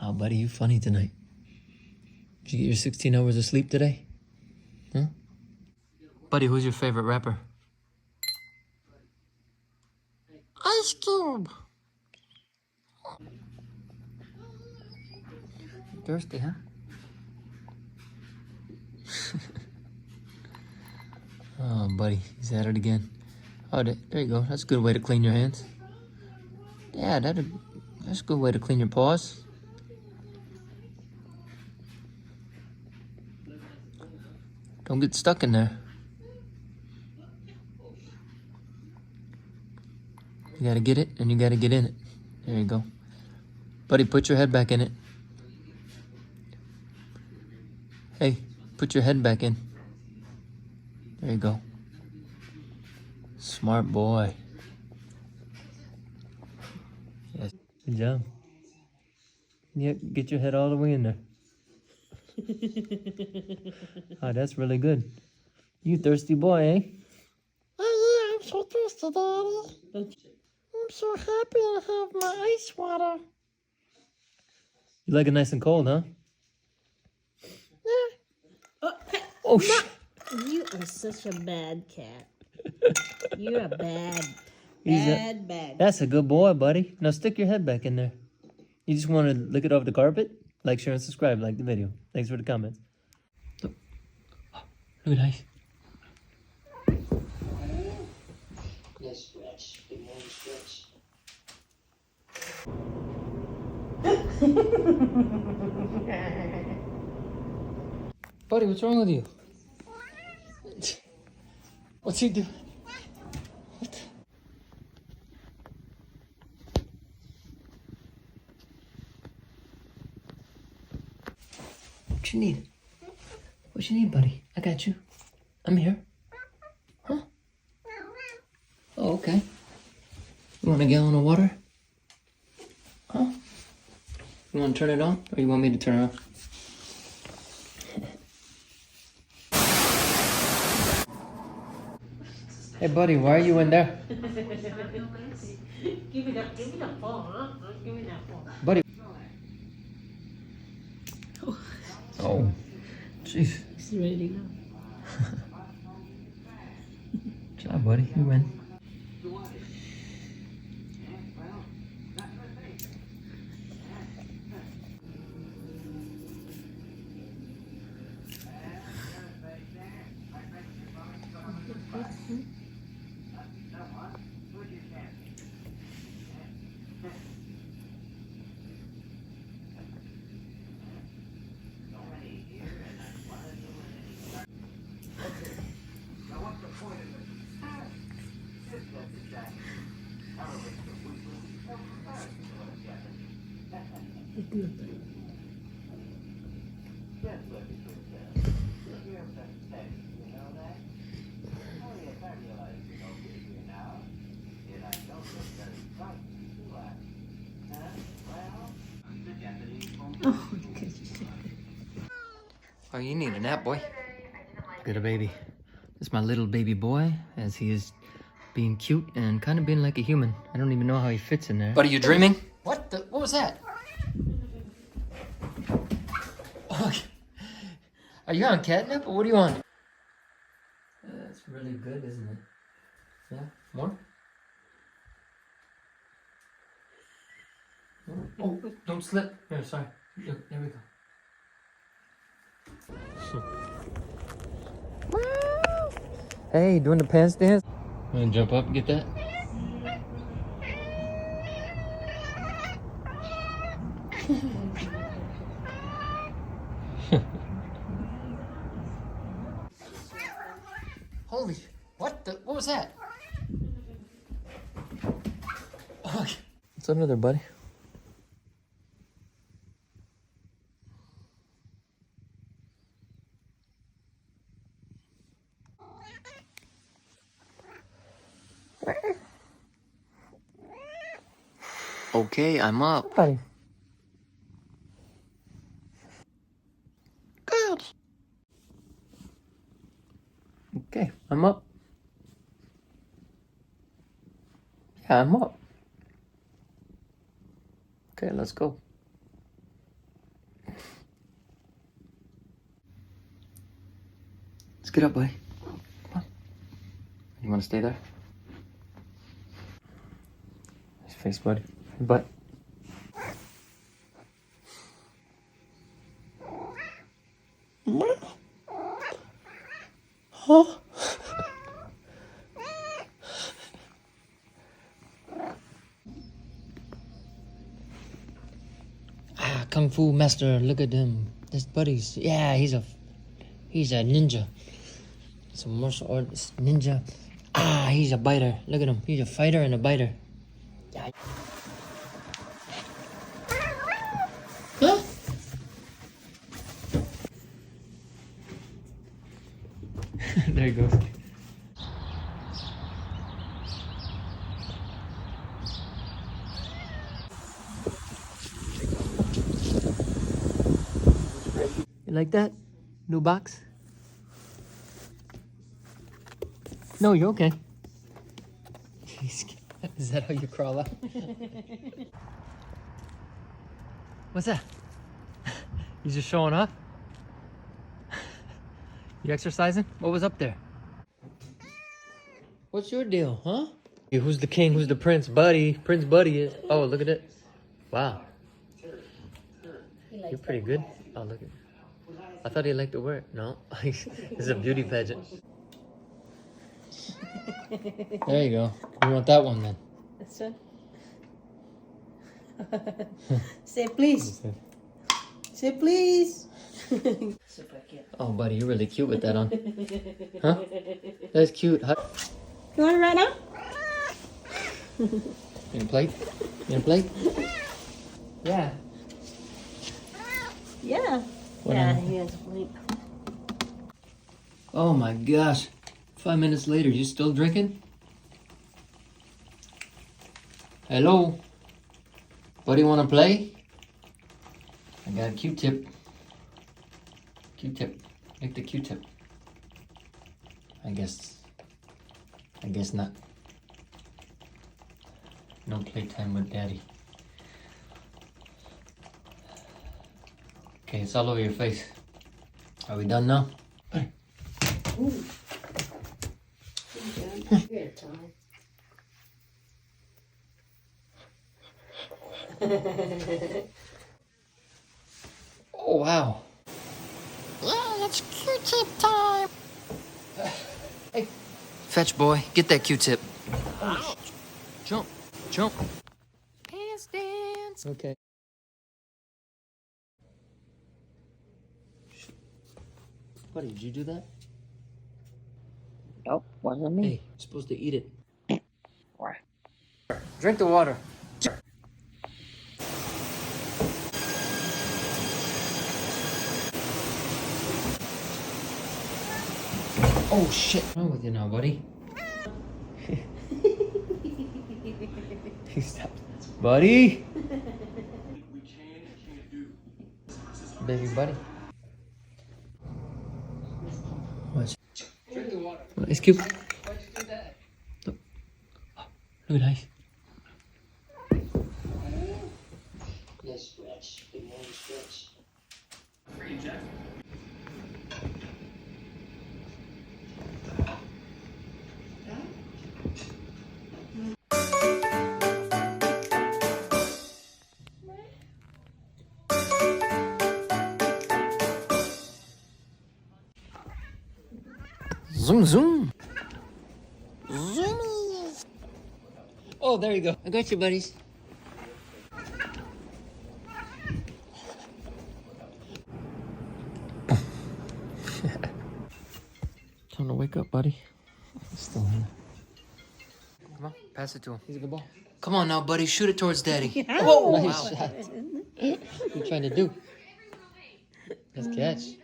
Oh, buddy, you funny tonight. Did you get your 16 hours of sleep today? Huh? Buddy, who's your favorite rapper? Ice Cube. Thirsty, huh? Oh, buddy, he's at it again. Oh, there you go. That's a good way to clean your hands. Yeah, that's a good way to clean your paws. Don't get stuck in there. You gotta get it, and you gotta get in it. There you go. Buddy, put your head back in it. Hey, put your head back in. There you go. Smart boy. Yes. Good job. Yeah, get your head all the way in there. Oh, that's really good. You thirsty boy, eh? Oh yeah, I'm so thirsty, Daddy. I'm so happy to have my ice water. You like it nice and cold, huh? Yeah. Oh, shit. You are such a bad cat. You're a bad. That's a good boy, buddy. Now stick your head back in there. You just want to lick it off the carpet? Like, share, and subscribe. Like the video. Thanks for the comments. Look, look at ice. Yes, stretch. Good morning, stretch. Buddy, what's wrong with you? What's he do? What? What you need? What you need, buddy? I got you. I'm here. Huh? Oh, okay. You want a gallon of water? Huh? You want to turn it on, or you want me to turn it on? Hey, buddy, why are you in there? Give me that ball, huh? Give me that ball. Buddy. Oh, jeez. He's ready to go. Good job, buddy. You win. Oh, good. Oh, you need a nap, boy. Get a baby. This is my little baby boy, as he is being cute and kind of being like a human. I don't even know how he fits in there. Buddy, you dreaming? What the? What was that? Oh, are you on catnip, or what are you on? That's really good, isn't it? Yeah? More? Oh, don't slip. Here, sorry. Look, there we go. Hey, doing the pants dance? Wanna jump up and get that? Holy, what was that? Oh, what's under there, buddy? Okay, I'm up. Buddy. Good. Okay, I'm up. Yeah, I'm up. Okay, let's go. get up, buddy. Come on. You want to stay there? Nice face, buddy. Butt. Huh? Kung Fu master, look at him. His buddies. Yeah, he's a ninja. He's a martial artist ninja. He's a biter. Look at him. He's a fighter and a biter. Yeah. Huh? There he goes. You like that? New box? No, you're okay. Is that how you crawl out? What's that? You just showing off? You exercising? What was up there? What's your deal, huh? Who's the king? Who's the prince? Buddy. Prince Buddy is. Oh, look at it. Wow. You're pretty good. Oh, look at it. I thought he liked to wear it. No. This is a beauty pageant. There you go. You want that one then? This one. Say please. Say please. Super cute. Oh, buddy, you're really cute with that on. Huh? That's cute. You want it right now? You gonna play? You gonna play? Yeah. Yeah. Yeah, he has a blink. Oh my gosh. 5 minutes later, you still drinking? Hello? Buddy, wanna play? I got a Q-tip. Q-tip. Make the Q-tip. I guess not. No playtime with daddy. Okay, it's all over your face. Are we done now? Here, Tommy. Oh, wow. Yeah, it's Q-tip time. Hey, fetch boy, get that Q-tip. Jump, jump. Dance, dance. Okay. Buddy, did you do that? Nope, wasn't me. Hey, you're supposed to eat it. Drink the water. Oh shit! What's wrong with you now, buddy? Stop. Buddy! Baby buddy. What? Drink the water. It's cute. Why'd you do that? Look at ice. Nice stretch. Big long stretch. Free Jack. Zoom, zoom. Zoomies. Oh, there you go. I got you, buddies. Time to wake up, buddy. Still in there. Come on, pass it to him. He's a good ball. Come on now, buddy. Shoot it towards daddy. Whoa, nice shot. What are you trying to do? Nice catch.